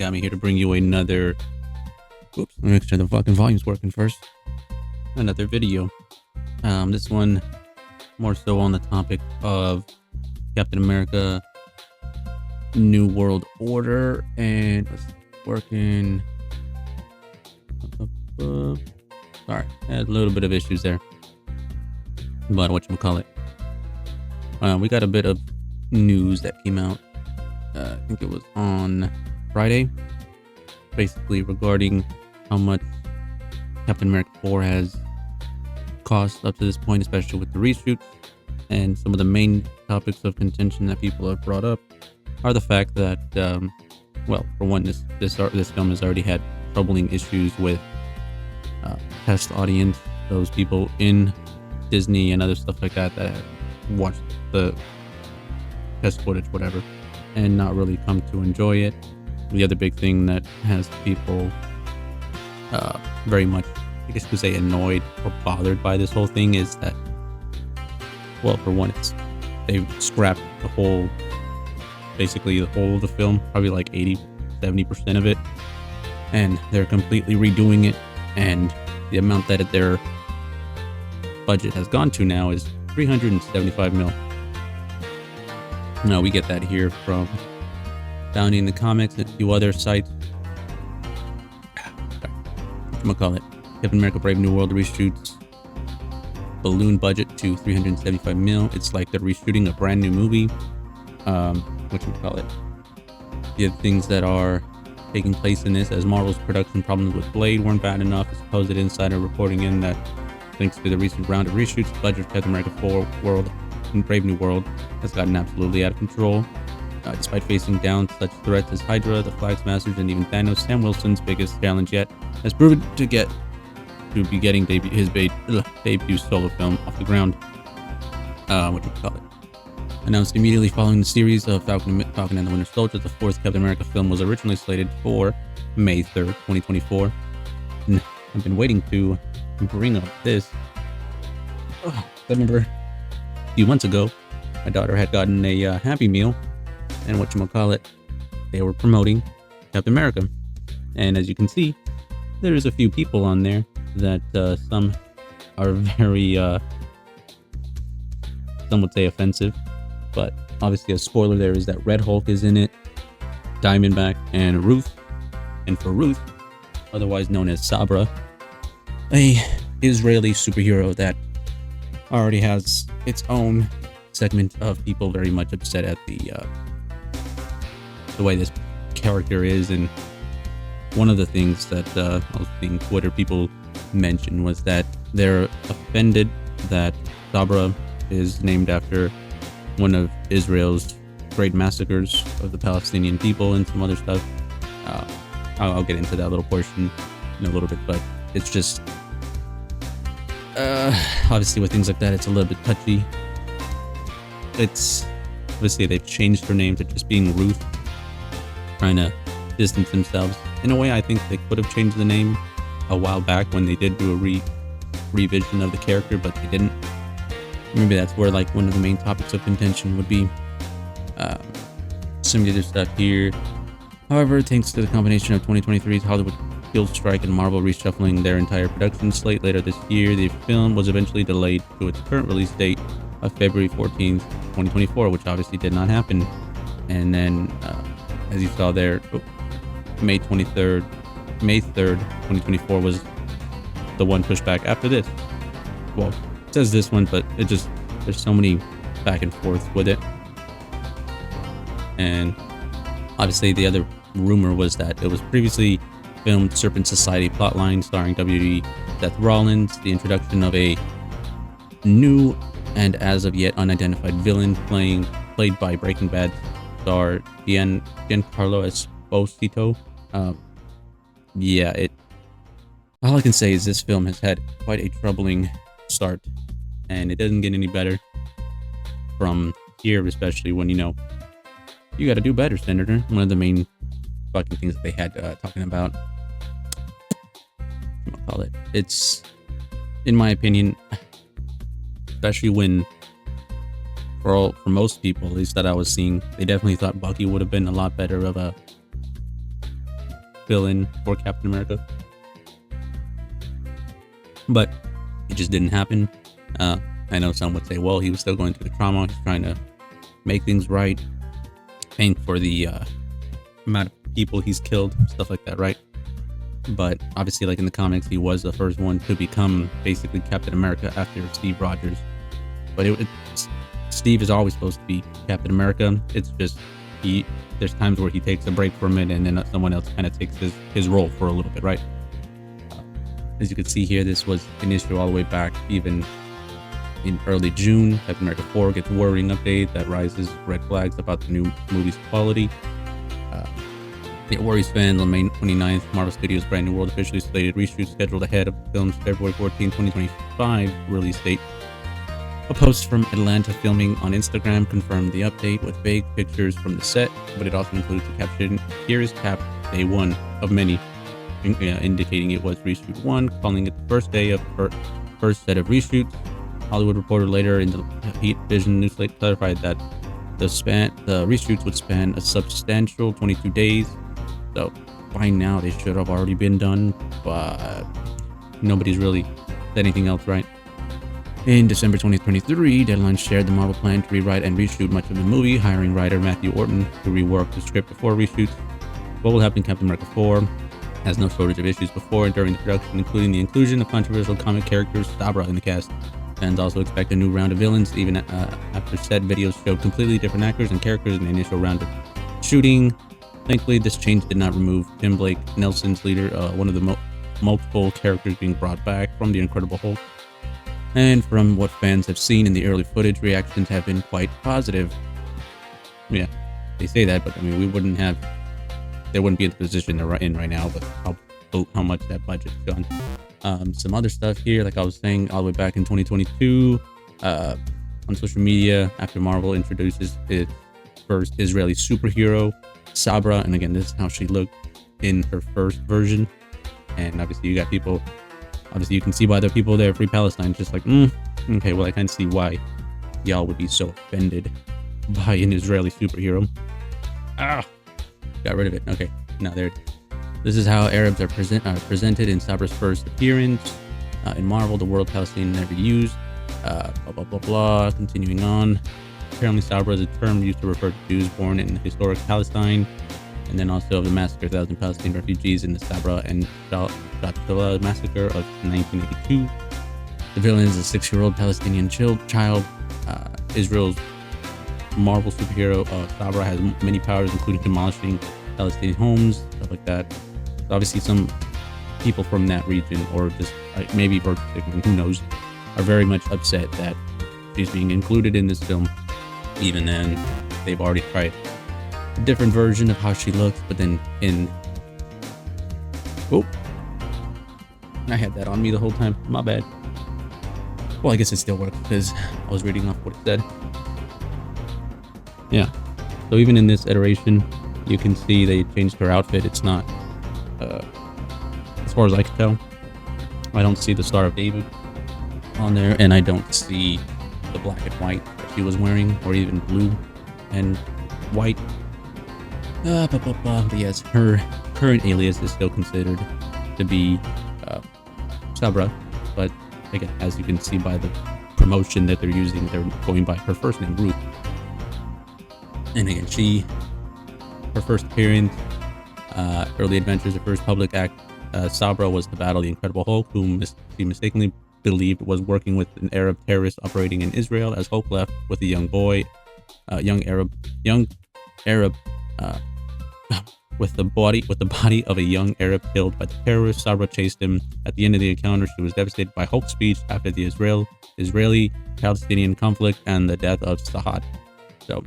got me here to bring you another. Oops, let me make sure the fucking volume's working first. Another video. This one more so on the topic of Captain America New World Order, and it's working. Sorry, had a little bit of issues there. But whatchamacallit. We got a bit of news that came out, I think it was on Friday, basically regarding how much Captain America 4 has cost up to this point, especially with the reshoots. And some of the main topics of contention that people have brought up are the fact that, well, for one, this film has already had troubling issues with test audience, those people in Disney and other stuff like that that have watched the test footage, whatever, and not really come to enjoy it. The other big thing that has people very much, I guess you could say, annoyed or bothered by this whole thing is that, well, for one, they've scrapped basically the whole of the film, probably like 80-70% of it, and they're completely redoing it, and the amount that their budget has gone to now is $375 million. Now we get that here from Bounty in the Comics and a few other sites. Whatchamacallit? Captain America Brave New World reshoots balloon budget to $375 million. It's like they're reshooting a brand new movie. Whatchamacallit? The other things that are taking place in this, as Marvel's production problems with Blade weren't bad enough, a supposed insider reporting in that thanks to the recent round of reshoots, the budget of Captain America 4 World and Brave New World has gotten absolutely out of control. Despite facing down such threats as Hydra, the Flag Smashers, and even Thanos, Sam Wilson's biggest challenge yet has proven to be getting his debut solo film off the ground. Announced immediately following the series of Falcon and the Winter Soldier, the fourth Captain America film was originally slated for May 3rd, 2024. And I've been waiting to bring up this. I remember a few months ago, my daughter had gotten a Happy Meal, and whatchamacallit, they were promoting Captain America. And as you can see, there's a few people on there that some are very, some would say offensive, but obviously a spoiler there is that Red Hulk is in it, Diamondback, and Ruth. And for Ruth, otherwise known as Sabra, a Israeli superhero that already has its own segment of people very much upset at the way this character is. And one of the things that I was seeing Twitter people mention was that they're offended that Sabra is named after one of Israel's great massacres of the Palestinian people and some other stuff. I'll get into that little portion in a little bit, but it's just obviously with things like that, it's a little bit touchy. It's obviously they've changed her name to just being Ruth, trying to distance themselves. In a way, I think they could have changed the name a while back when they did do a revision of the character, but they didn't. Maybe that's where like one of the main topics of contention would be. Some other stuff here. However, thanks to the combination of 2023's Hollywood Guild strike and Marvel reshuffling their entire production slate later this year, the film was eventually delayed to its current release date of February 14th, 2024, which obviously did not happen. And then, as you saw there, May 3rd, 2024 was the one pushed back after this. Well, it says this one, but it just, there's so many back and forth with it. And obviously the other rumor was that it was previously filmed Serpent Society plotline starring WWE Seth Rollins, the introduction of a new and as of yet unidentified villain played by Breaking Bad star Giancarlo Esposito. All I can say is this film has had quite a troubling start, and it doesn't get any better from here, especially when, you got to do better, Senator. One of the main fucking things that they had talking about. It's, in my opinion, especially when, for most people, at least that I was seeing, they definitely thought Bucky would have been a lot better of a villain for Captain America. But it just didn't happen. I know some would say, well, he was still going through the trauma. He's trying to make things right, paying for the amount of people he's killed, stuff like that, right? But obviously, like in the comics, he was the first one to become basically Captain America after Steve Rogers. But Steve is always supposed to be Captain America. It's just there's times where he takes a break from it, and then someone else kind of takes his role for a little bit, right? As you can see here, this was an issue all the way back even in early June. Captain America 4 gets a worrying update that raises red flags about the new movie's quality. It worries fans. On May 29th, Marvel Studios' Brand New World officially slated reshoots scheduled ahead of the film's February 14, 2025 release date. A post from Atlanta Filming on Instagram confirmed the update with vague pictures from the set, but it also includes the caption, "Here is Cap, day one of many," indicating it was reshoot 1, calling it the first day of first set of reshoots. Hollywood Reporter later in the Heat Vision newsletter clarified that the reshoots would span a substantial 22 days. So by now they should have already been done, but nobody's really said anything else, right? In December 2023, Deadline shared the Marvel plan to rewrite and reshoot much of the movie, hiring writer Matthew Orton to rework the script before reshoots. What will happen in Captain America 4 has no shortage of issues before and during the production, including the inclusion of controversial comic characters Sabra in the cast. Fans also expect a new round of villains, even after set videos showed completely different actors and characters in the initial round of shooting. Thankfully, this change did not remove Tim Blake Nelson's leader, one of the multiple characters being brought back from the Incredible Hulk. And from what fans have seen in the early footage, reactions have been quite positive. Yeah, they say that, but I mean, they wouldn't be in the position they're in right now, but how much that budget's gone. Some other stuff here, like I was saying, all the way back in 2022, on social media, after Marvel introduces its first Israeli superhero, Sabra, and again, this is how she looked in her first version. And obviously, you got people. Obviously, you can see why there are people there. Free Palestine, just like, okay, well, I kind of see why y'all would be so offended by an Israeli superhero. Got rid of it. Okay, now there. This is how Arabs are presented in Sabra's first appearance in Marvel. The word Palestinian never used. Blah blah blah blah. Continuing on. Apparently, Sabra is a term used to refer to Jews born in historic Palestine, and then also the massacre of 1,000 Palestinian refugees in the Sabra and Shatila massacre of 1982. The villain is a 6-year-old Palestinian child. Israel's Marvel superhero Sabra has many powers, including demolishing Palestinian homes, stuff like that. So obviously, some people from that region, or just maybe who knows, are very much upset that she's being included in this film. Even then, they've already tried a different version of how she looks, but then I had that on me the whole time. My bad. Well, I guess it still worked because I was reading off what it said. Yeah. So even in this iteration, you can see they changed her outfit. It's not, as far as I can tell, I don't see the Star of David on there, and I don't see the black and white that she was wearing, or even blue and white. But yes, her current alias is still considered to be Sabra, but again, as you can see by the promotion that they're using, they're going by her first name, Ruth. And again, her first appearance, early adventures, her first public act, Sabra was to battle the Incredible Hulk, whom she mistakenly believed was working with an Arab terrorist operating in Israel. As Hulk left with a young Arab, with the body of a young Arab killed by the terrorists. Sabra chased him. At the end of the encounter, she was devastated by Hulk's speech after the Israeli-Palestinian conflict and the death of Saad. So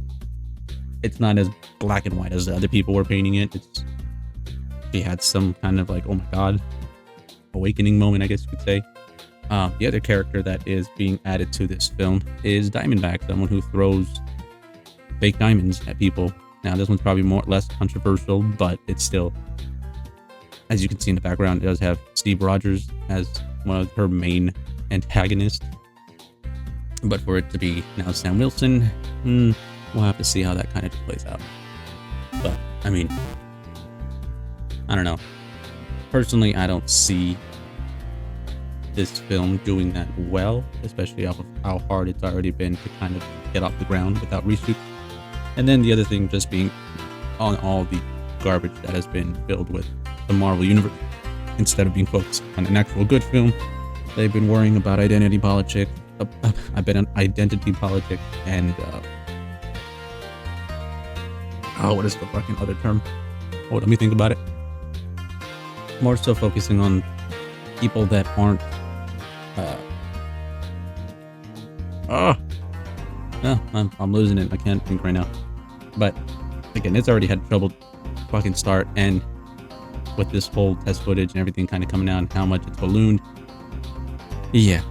it's not as black and white as the other people were painting it. She had some kind of like, oh my god, awakening moment, I guess you could say. The other character that is being added to this film is Diamondback, someone who throws fake diamonds at people. Now, this one's probably less controversial, but it's still, as you can see in the background, it does have Steve Rogers as one of her main antagonists. But for it to be now Sam Wilson, we'll have to see how that kind of plays out. But, I mean, I don't know. Personally, I don't see this film doing that well, especially off of how hard it's already been to kind of get off the ground without reshoots. And then the other thing just being on all the garbage that has been filled with the Marvel Universe. Instead of being focused on an actual good film, they've been worrying about identity politics. Identity politics and what is the fucking other term? Oh, let me think about it. More so focusing on people that aren't. No, I'm losing it. I can't think right now. But again, it's already had trouble fucking start, and with this whole test footage and everything kind of coming out and how much it's ballooned. Yeah,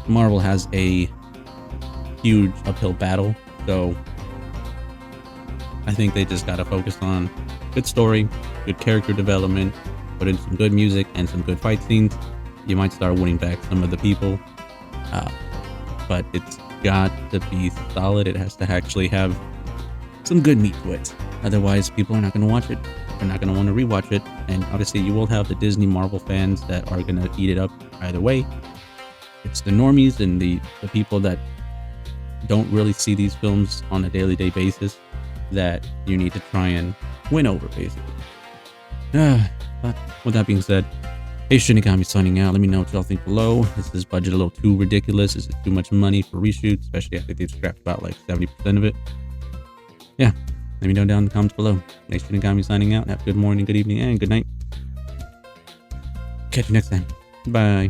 Marvel has a huge uphill battle, so I think they just gotta focus on good story, good character development, put in some good music and some good fight scenes. You might start winning back some of the people, but it's got to be solid. It has to actually have some good meat to it. Otherwise, people are not going to watch it. They're not going to want to rewatch it. And obviously, you will have the Disney Marvel fans that are going to eat it up either way. It's the normies and the people that don't really see these films on a day basis that you need to try and win over, basically. But with that being said, hey, Shinigami signing out. Let me know what y'all think below. Is this budget a little too ridiculous? Is it too much money for reshoots? Especially after they've scrapped about like 70% of it. Yeah, let me know down in the comments below. Hey, Shinigami signing out. Have a good morning, good evening, and good night. Catch you next time. Bye.